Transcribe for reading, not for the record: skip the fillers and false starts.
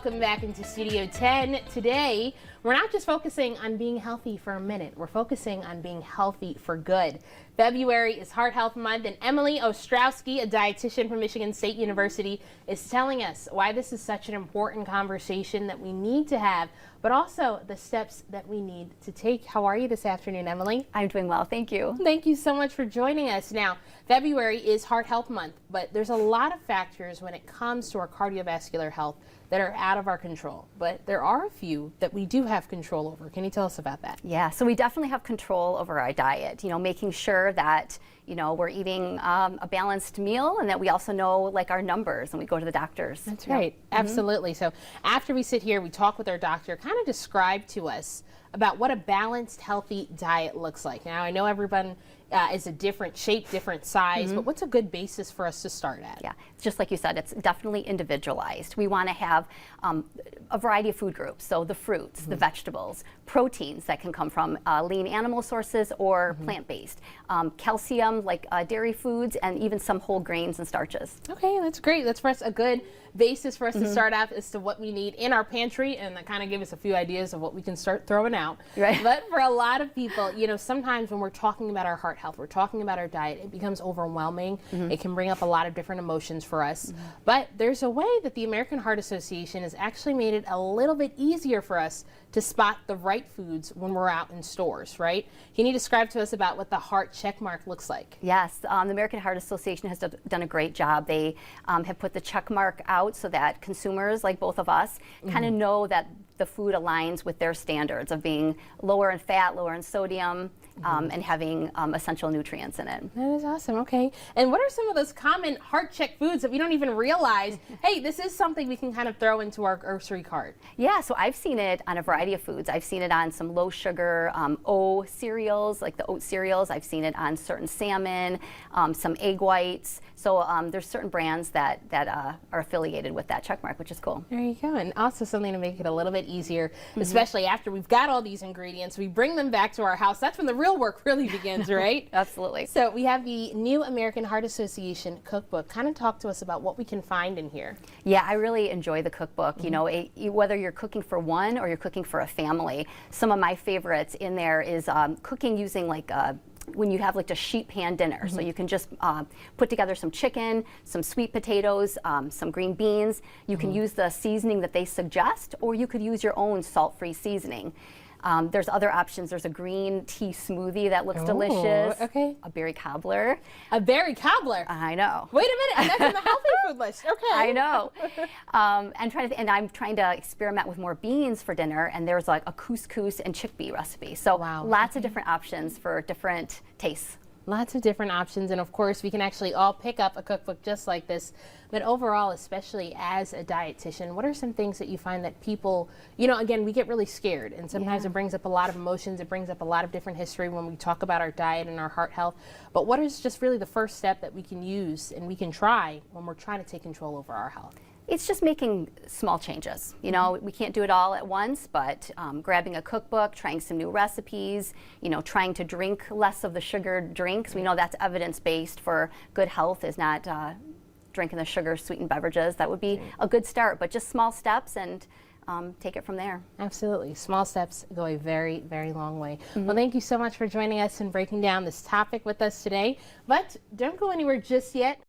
Welcome back into Studio 10. Today, we're not just focusing on being healthy for a minute, we're focusing on being healthy for good. February is Heart Health Month, and Emily Ostroski, a dietitian from Michigan State University, is telling us why this is such an important conversation that we need to have, but also the steps that we need to take. How are you this afternoon, Emily? I'm doing well, thank you. Thank you so much for joining us. Now, February is Heart Health Month, but there's a lot of factors when it comes to our cardiovascular health that are out of our control, but there are a few that we do have control over. Can you tell us about that? Yeah, so we definitely have control over our diet, making sure that, we're eating a balanced meal and that we also know like our numbers when we go to the doctors. That's right, absolutely. So after we sit here, we talk with our doctor, kind of describe to us about what a balanced, healthy diet looks like. Now, I know everyone is a different shape, different size, but what's a good basis for us to start at? Yeah, just like you said, it's definitely individualized. We want to have a variety of food groups, so the fruits, the vegetables, proteins that can come from lean animal sources or plant-based, calcium like dairy foods, and even some whole grains and starches. Okay, that's great. That's for us a good basis for us to start out as to what we need in our pantry, and that kind of give us a few ideas of what we can start throwing out. Right. But for a lot of people, sometimes when we're talking about our heart health, we're talking about our diet, it becomes overwhelming. It can bring up a lot of different emotions for us. But there's a way that the American Heart Association has actually made it a little bit easier for us to spot the right foods when we're out in stores, right? Can you describe to us about what the heart check mark looks like? Yes, the American Heart Association has done a great job. They have put the check mark out so that consumers, like both of us, kind of know that the food aligns with their standards of being lower in fat, lower in sodium, and having essential nutrients in it. That is awesome. Okay. And what are some of those common heart check foods that we don't even realize, hey, this is something we can kind of throw into our grocery cart? Yeah, so I've seen it on a variety of foods. I've seen it on some low sugar O cereals, like the oat cereals. I've seen it on certain salmon, some egg whites. So there's certain brands that are affiliated with that check mark, which is cool. There you go. And also something to make it a little bit easier, especially after we've got all these ingredients, we bring them back to our house. That's when the real work really begins, right? Absolutely. So we have the new American Heart Association cookbook. Kind of talk to us about what we can find in here. Yeah, I really enjoy the cookbook. Whether you're cooking for one or you're cooking for a family, some of my favorites in there is cooking using like when you have like a sheet pan dinner. So you can just put together some chicken, some sweet potatoes, some green beans. You can use the seasoning that they suggest, or you could use your own salt-free seasoning. There's other options. There's a green tea smoothie that looks delicious. Okay. A berry cobbler. A berry cobbler? I know. Wait a minute, and that's on the healthy food list. Okay. I know. And I'm trying to experiment with more beans for dinner, and there's like a couscous and chickpea recipe. So lots of different options for different tastes. Lots of different options, and of course we can actually all pick up a cookbook just like this. But overall, especially as a dietitian, what are some things that you find that people, again, we get really scared, and sometimes it brings up a lot of emotions, it brings up a lot of different history when we talk about our diet and our heart health. But what is just really the first step that we can use and we can try when we're trying to take control over our health? It's just making small changes. We can't do it all at once, but grabbing a cookbook, trying some new recipes, trying to drink less of the sugared drinks. We know that's evidence-based for good health, is not drinking the sugar-sweetened beverages. That would be a good start, but just small steps and take it from there. Absolutely. Small steps go a very, very long way. Well, thank you so much for joining us and breaking down this topic with us today. But don't go anywhere just yet.